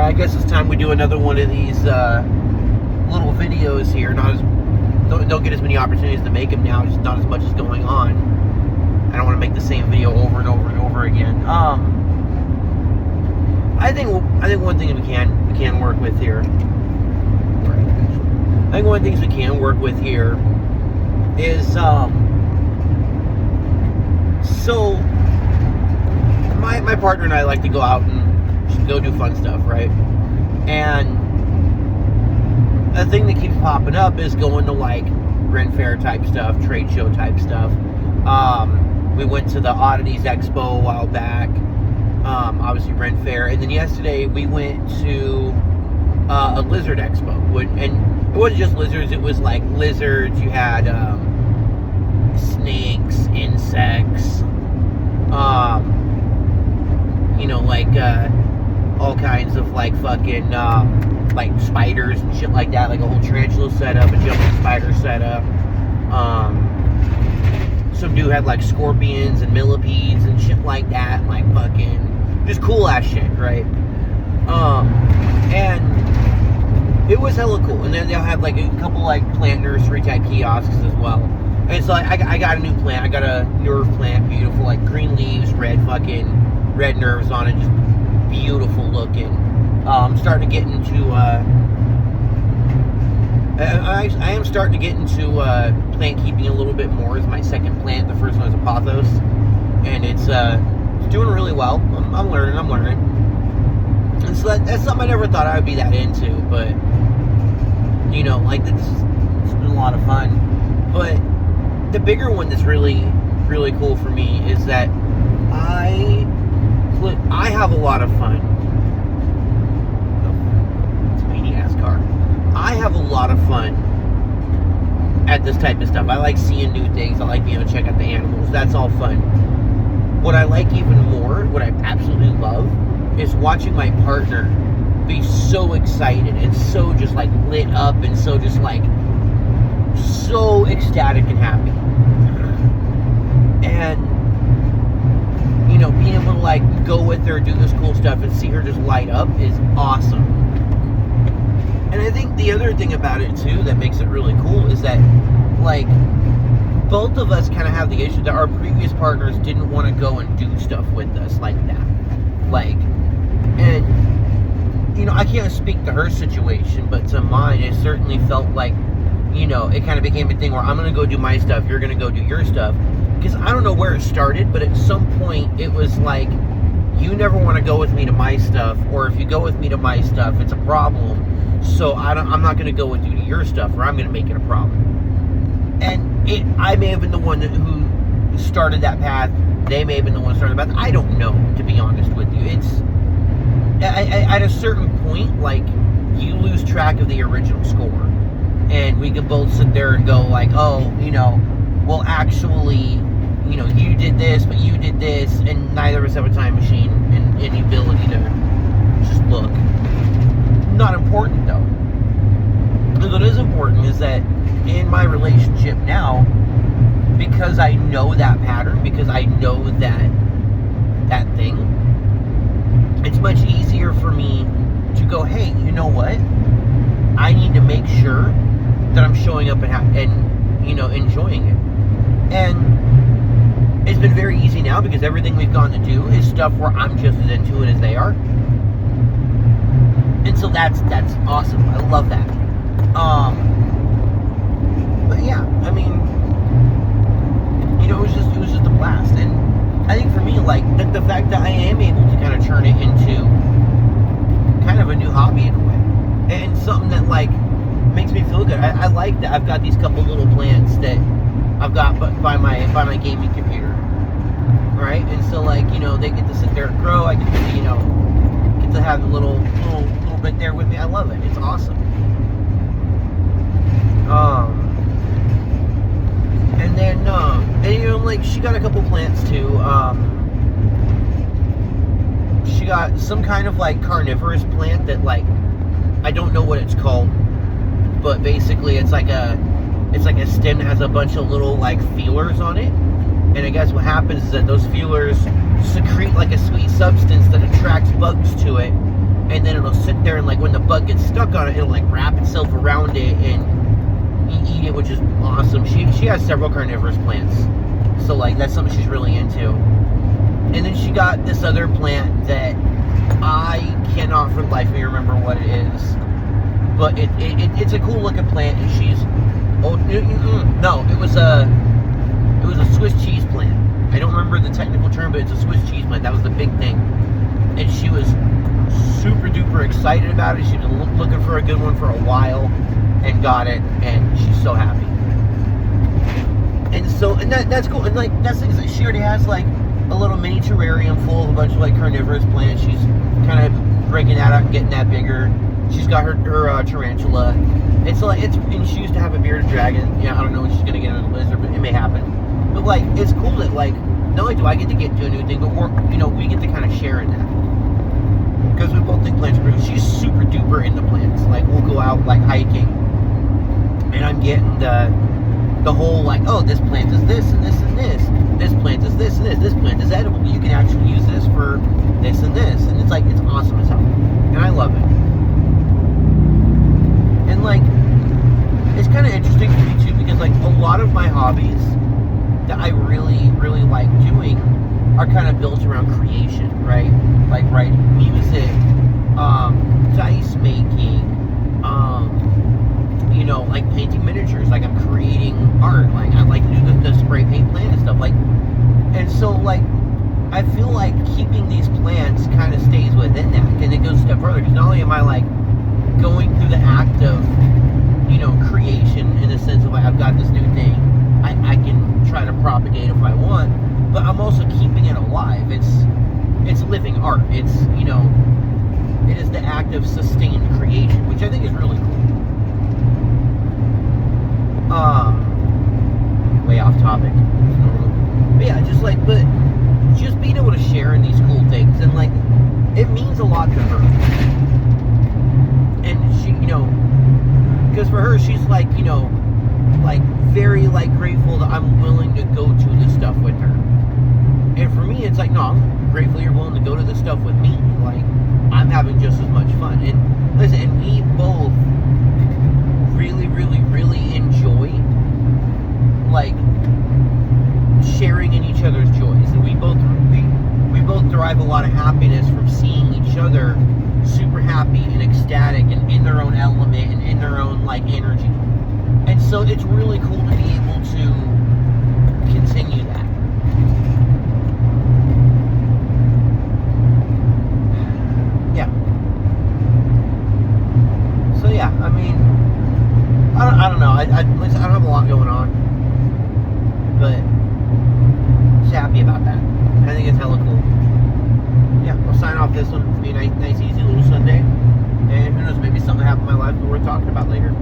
I guess it's time we do another one of these little videos here. Don't get as many opportunities to make them now. Just not as much is going on. I don't want to make the same video over and over and over again. I think one thing we can work with here. I think one of the things we can work with here is so my partner and I like to go out and go do fun stuff, right? And a thing that keeps popping up is going to like Ren Fair type stuff, trade show type stuff. We went to the Oddities Expo a while back, obviously Ren Fair, and then yesterday we went to a Lizard Expo, and it wasn't just lizards, it was like lizards, you had snakes, insects, like all kinds of like fucking like spiders and shit like that, like a whole tarantula setup, a jumping spider setup. Some dude had like scorpions and millipedes and shit like that, like fucking just cool ass shit, right? And it was hella cool. And then they'll have like a couple like plant nursery type kiosks as well. And so I got a new plant. I got a nerve plant, beautiful, like green leaves, red nerves on it, just beautiful looking. I'm starting to get into I am starting to get into plant keeping a little bit more. As my second plant. The first one is a pothos, and it's doing really well. I'm learning. And so that's something I never thought I would be that into, but like it's been a lot of fun. But the bigger one that's really, really cool for me is that I have a lot of fun. It's a tiny ass car. I have a lot of fun at this type of stuff. I like seeing new things. I like being able to check out the animals. That's all fun. What I like even more, what I absolutely love, is watching my partner be so excited and so just like lit up and so just like so ecstatic and happy. And being able to like go with her, do this cool stuff and see her just light up is awesome. And I think the other thing about it too that makes it really cool is that like both of us kind of have the issue that our previous partners didn't want to go and do stuff with us like that. Like, and I can't speak to her situation, but to mine, it certainly felt like, it kind of became a thing where I'm going to go do my stuff, you're going to go do your stuff. Because I don't know where it started, but at some point it was like, you never want to go with me to my stuff, or if you go with me to my stuff, it's a problem. So I'm not going to go with you to your stuff, or I'm going to make it a problem. And I may have been the one who started that path. They may have been the one who started the path. I don't know, to be honest with you. It's at a certain point, like, you lose track of the original score. And we can both sit there and go like, oh, well, actually, you did this, but you did this, and neither of us have a time machine and any ability to just look. Not important, though. What is important is that in my relationship now, because I know that pattern, because I know that thing, it's much easier for me to go, hey, you know what? I need to make sure that I'm showing up and enjoying it. And it's been very easy now because everything we've gone to do is stuff where I'm just as into it as they are. And so that's awesome. I love that. But yeah, I mean, it was just a blast. And I think for me, like, the fact that I am able to kind of turn it into kind of a new hobby in a way. And something that, like, makes me feel good. I like that I've got these couple little plants that I've got by my gaming computer, right? And so, like, they get to sit there and grow. I get to, get to have a little bit there with me. I love it. It's awesome. And then, like, she got a couple plants too. She got some kind of like carnivorous plant that, like, I don't know what it's called, but basically it's like a stem that has a bunch of little like feelers on it. And I guess what happens is that those feelers secrete like a sweet substance that attracts bugs to it, and then it'll sit there, and like when the bug gets stuck on it, it'll like wrap itself around it and eat it, which is awesome. She has several carnivorous plants, so like that's something she's really into. And then she got this other plant that I cannot for the life of me remember what it is, but it's a cool looking plant, and she's it was a Swiss cheese plant. I don't remember the technical term, but it's a Swiss cheese plant. That was the big thing, and she was super duper excited about it. She's been looking for a good one for a while, and got it, and she's so happy. And that's cool. And like that's things that she already has like a little mini terrarium full of a bunch of like carnivorous plants. She's kind of breaking that out and getting that bigger. She's got her tarantula. And she used to have a bearded dragon. Yeah, I don't know when she's gonna get a lizard, but it may happen. But like, it's cool that like, not only do I get to get to a new thing, but we get to kind of share in that. Because we both think plants are pretty. She's super duper into plants. Like, we'll go out like hiking, and I'm getting the whole like, oh, this plant is this and this and this. This plant is this and this. This plant is edible. You can actually use this for this and this. And it's like, it's awesome as hell. And I love it. And like, it's kind of interesting for me too, because like a lot of my hobbies that I really, really like doing are kind of built around creation, right? Like writing music, dice making, like painting miniatures. Like I'm creating art. Like I like to do the spray paint plant and stuff. Like, and so like I feel like keeping these plants kind of stays within that, and it goes a step further, because not only am I like going through the act of creation in the sense of like I've got this new thing I can try to propagate if I want, but I'm also keeping it alive. It's living art. It's it is the act of sustained creation, which I think is really cool. Way off topic. But yeah, just being able to share in these cool things, and like it means a lot to her. And she, because for her, she's like, like very like grateful that I'm willing to go to this stuff with her. And for me, it's like, no, I'm grateful you're willing to go to this stuff with me. Like, I'm having just as much fun. And listen, and we both really, really, really enjoy like sharing in each other's joys. And we both derive a lot of happiness from seeing each other super happy and ecstatic and in their own element and in their own like energy. And so it's really cool to be able to continue that. Yeah. So yeah, I mean, I don't know. I don't have a lot going on, but just happy about that. I think it's hella cool. Yeah, I'll sign off this one. It'll be a nice, easy little Sunday. And who knows, maybe something happened in my life that we're talking about later.